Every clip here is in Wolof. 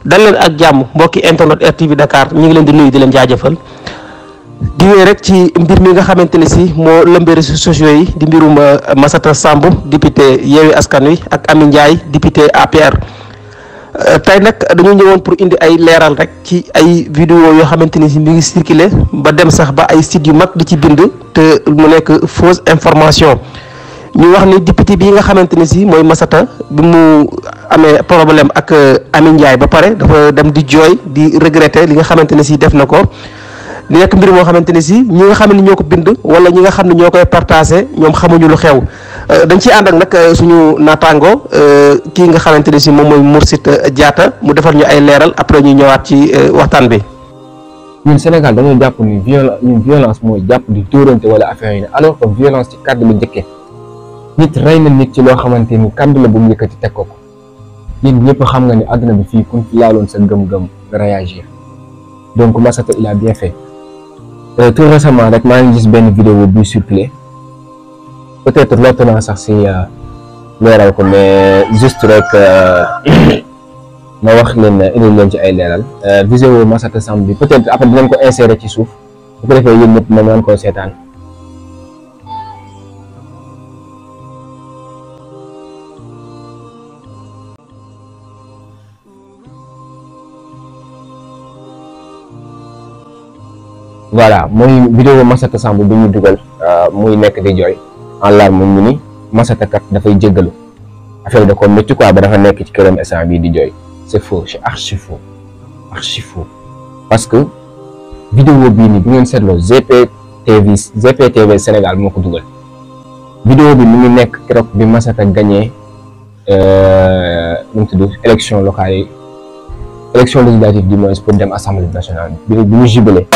dal leen ak jàmm mbokki internet RTV Dakar ñu ngi leen di nuyu di leen jaajëfal di wéy rek ci mbir mi nga xamante ne si moo lëmbee réseaux sociaux yi di mbirum Massata Samb député Yewwi Askan Wi ak Amy Ndiaye député APR tey nag dañu ñëwoon pour indi ay leeral rek ci ay vidéo yoo xamante ni si mi ngi circulé ba dem sax ba ay sites yu mag di ci bind te mu nekk fausse information ñu wax ni député bii nga xamante ne si mooy Massata bi mu amee problème ak Amy Ndiaye ba pare dafa dem di jooy di regretter li nga xamante ne si def na ko li nekk mbir moo xamante ne si ñi nga xam ne ñoo ko bind wala ñi nga xam ne ñoo koy partagé ñoom xamuñu lu xew dañ ciy ànd ak nag suñu naataango kii nga xamante ne si moom mooy Mourchid Diatta mu defal ñu ay leeral après ñu ñëwaat ci waxtaan bi. ñun Sénégal dañoo jàpp ni violence mooy jàpp di dóorante wala affaire yi alors que violence ci kàddu la njëkkee nit rey na nit ci loo xamante ni kàddu la bu mu yëkkati teg ko yéen ñëpp xam nga ni àdduna bi fii kun fi laaloon sa gëm-gëm nga réagir donc Massata il a bien fait. Tout récemment rek maa ngi gis benn vidéo buy circulé peut-être lott naa sax si leeral ko mais juste rek ma wax leen indil leen ci ay leeral vidéo Massata Samb bi peut-être après dinañ ko insérer ci suuf bu ko defee yéen ñëpp mën koo seetaan. voilà mooy vidéo Massata Samb bi ñu dugal muy nekk di jooy en larme ñu ni Massata kat dafay jéggalu affaire da ko métti quoi ba dafa nekk ci këram instant bii di jooy c'est faux, c'est archi faux parce que vidéo bii nii bu ngeen seetloo GPTV Sénégal moo ko dugal vidéo bi mu ngi nekk keroog bi Massata gagné nu mu tudd élection locale yi élection législative du moins pour dem assemblée nationale bi mu jubilé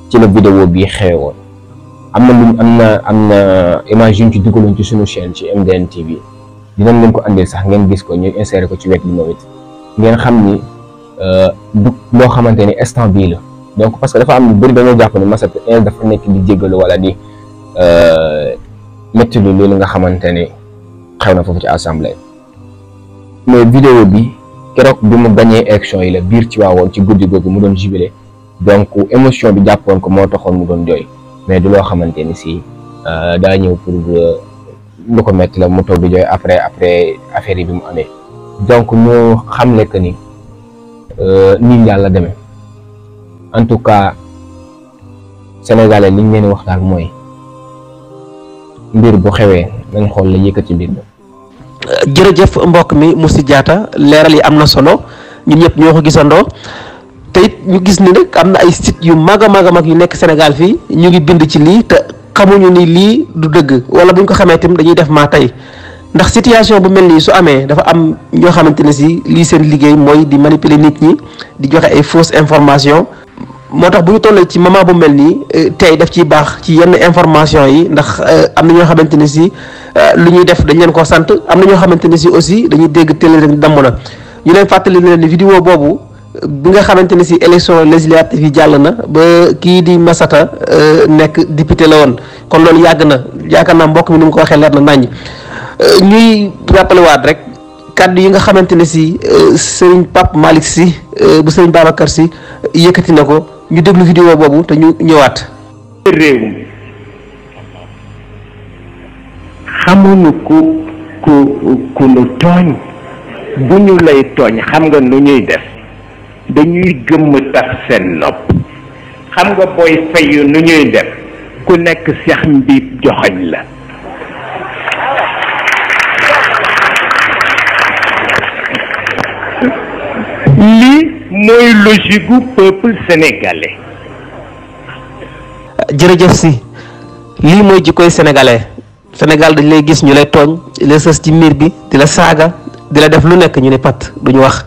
ci la vidéo bi xewoon am na image yu ñu ci dugaloon ci suñu chaîne ci MDN TV dinañ leen ko andil sax ngeen gis ko ñu insérer ko ci wet bi moom it ngeen xam ni du loo xamante ni instant bii la donc parce que dafa am lu bëri dañoo jàpp ni Massata dafa nekk di jéggalu wala di métti lu loolu nga xamante ni xew na foofu ci assemblée mais vidéo bi keroog bi mu gagné élection yi la biir ci waawoon ci guddi googu mu doon jubilé donc émotion bi jàppoon ko moo taxoon mu doon jooy mais du loo xamante ni si daa ñëw pour lu ko métti la mu toog di jooy après affaire yi bi mu amee donc ñu xamle que ni nii daal la demee en tout cas sénégalais liñ leen wax daal mooy mbir bu xewee nañ xool la yëkkati mbir mi. jërëjëf mbokk mi Mourchid Diatta leeral yi am na solo ñun ñëpp ñoo ko gisandoo. te it ñu gis ni rek am na ay sites yu mag a mag yu nekk Sénégal fii ñu ngi bind ci lii te xamuñu ni lii du dëgg wala buñ ko xamee tamit dañuy def maa tey ndax situation bu mel nii su amee dafa am ñoo xamante ne si lii seen liggéey mooy di manipuler nit ñi di joxe ay fausse information moo tax bu ñu tollee ci moment bu mel nii tey daf ciy baax ci yenn information yi ndax am na ñoo xamante ne si lu ñuy def dañ leen ko sant am na ñoo xamante ne si aussi dañuy dégg télé rek damm na ñu leen fàttali leen ni vidéo boobu bi nga xamante ne si élection législative yi jàll na ba kii di Massata nekk député la woon kon loolu yàgg na yaakaar naa mbokk mi ni mu ko waxee leer na naññ ñuy rappelé waat rek kàddu yi nga xamante ne si sëriñ Pape Malick Sy bu sëriñ Babacar Sy yëkkati na ko ñu déglu vidéo boobu te ñu ñëwaat. réew mi xamuñu ku nu tooñ bu ñu lay tooñ xam nga nu ñuy def dañuy gëmm tax seen nopp xam nga booy fayu nu ñuy def ku nekk seex mbiib joxoñ la lii mooy logique gu peuple sénégalais. jërëjëf si lii mooy jikkoy sénégalais Sénégal dañ lay gis ñu lay tooñ la sës ci miir bi di la saaga di la def lu nekk ñu ne pat duñu wax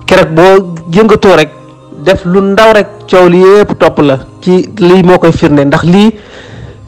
keroog boo yëngatoo rek def lu ndaw rek coow li yëpp topp la ci lii moo koy firnde ndax lii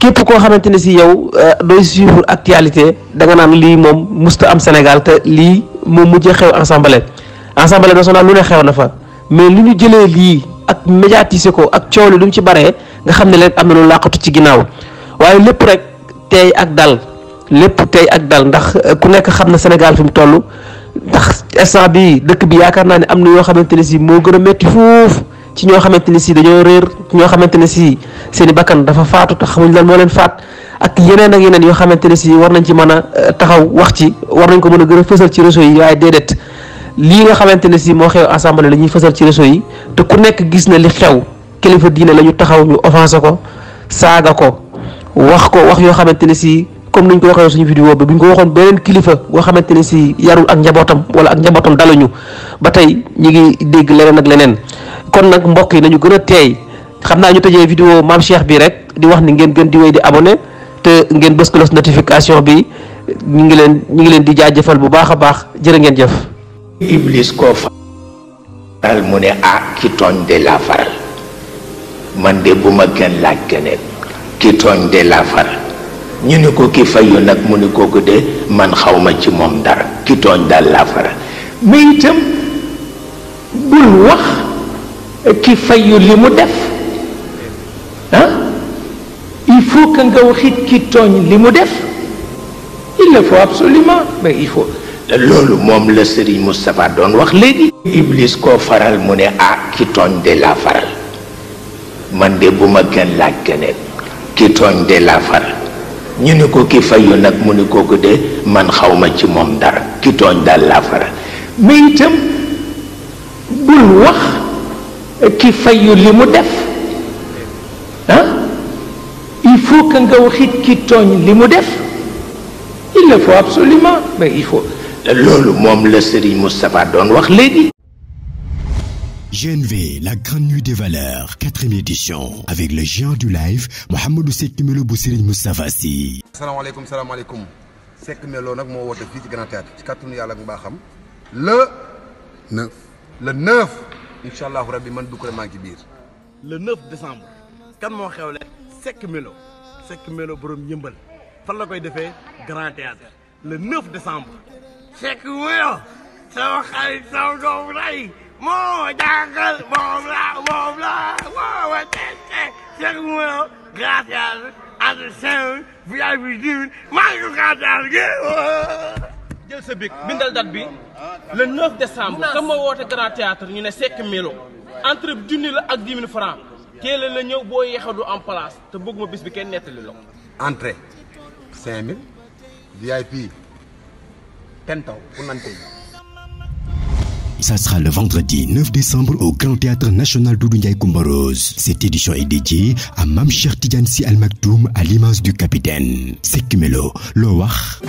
képp koo xamante ne si yow dooy suivre actualité da nga naan lii moom musta am Sénégal te lii moom mujjee xew assemblée nationale lu ne xew na fa mais li ñu jëlee lii ak médiatiser ko ak coow li lu mu ci baree nga xam ne leen am na lu làqatu ci ginnaaw waaye lépp rek tey ak dal ndax ku nekk xam na Sénégal fi mu toll ndax instant bi dëkk bi yaakaar naa ne am na yoo xamante ne si moo gën a métti foofu ci ñoo xamante ne si dañoo réer ñoo xamante ne si seen i bakkan dafa faatu te xamuñ lan moo leen faat ak yeneen yoo xamante ne si war nañ ci mën a taxaw wax ci war nañ ko mën a gën a fësal ci réseau yi waaye déedéet lii nga xamante ne si moo xew assemblée la ñuy fësal ci réseau yi te ku nekk gis na li xew kilifa diine la ñu taxaw ñu offensé ko saaga ko wax yoo xamante ne si comme niñ ko waxee suñu vidéo bi bu ñu ko waxoon beneen kilifa boo xamante ne si yarul ak njabootam wala ak njabootam daluñu ba tey ñu ngi dégg leneen ak leneen kon nag mbokk yi nañu gën a teey xam naa ñu tëjee vidéo Mame Cheikh bi rek di wax ni ngeen gën di wéy di abonné te ngeen bës cloche notification bi ñu ngi leen di jaajëfal bu baax a baax jërë ngeen jëf. Iblis koo faral mu ne ki tooñ de la faral man de bu ma kenn laaj keneen ki tooñ de la faral ñu ne ko ki fayu nag mu ne kooku de man xawma ci moom dara ki tooñ daal la faral mais itam bul wax ki fayu li mu def il faut que nga waxit ki tooñ li mu def il le faut absolument mais il faut loolu moom la Serigne Moustapha doon wax léegi. Iblis koo faral mu ne ki tooñ de la faral man de bu ma kenn laaj keneen ki tooñ de la faral ñu ne ko ki fayu nag mu ne kooku de man xawma ci moom dara ki tooñ daal la faral mais itam bul wax ki fayu li mu def il faut que nga waxit ki tooñ li mu def il le faut absolument mais il faut loolu moom la Serigne Moustapha doon wax léegi. GNV, la grande nuit des valeurs, 4e édition, avec le géant du live, Mouhamadou Seck Melo bu Serigne Moustapha Sy. salaamaaleykum Seck Melo nag moo woote fii ci Grand Théâtre ci kàttanu yàlla bu baaxam le 9 incha allahu rabbi man du ko maa ngi ci biir. le 9 décembre kan moo xewle Seck Melo borom yëmbal fan la koy defee Grand Théâtre le 9 décembre. Seck Melo sama xarit sama doomu ray moo jàngal moom la moo Seck Melo Grand Théâtre entre 5 VIP 10 maa ngi ko Grand Théâtre jël sa bic bindal date bi le 9 décembre comme moo woote Grand Théâtre ñu ne Seck Melo entre 10 000 ak 10 000 francs teel la ñëw boo yeexee du en place te bëgguma bis bi kenn nettali la ko. entrée 5000 VIP 10 taw pour nante. Ça sera le vendredi 9 décembre au Grand Théâtre National Doudou Ndiaye Coumba Rose. Cette édition est dédiée à Mame Cheikh Tidiane Sy Al Maktoum à l'image du capitaine Seck Melo loo wax.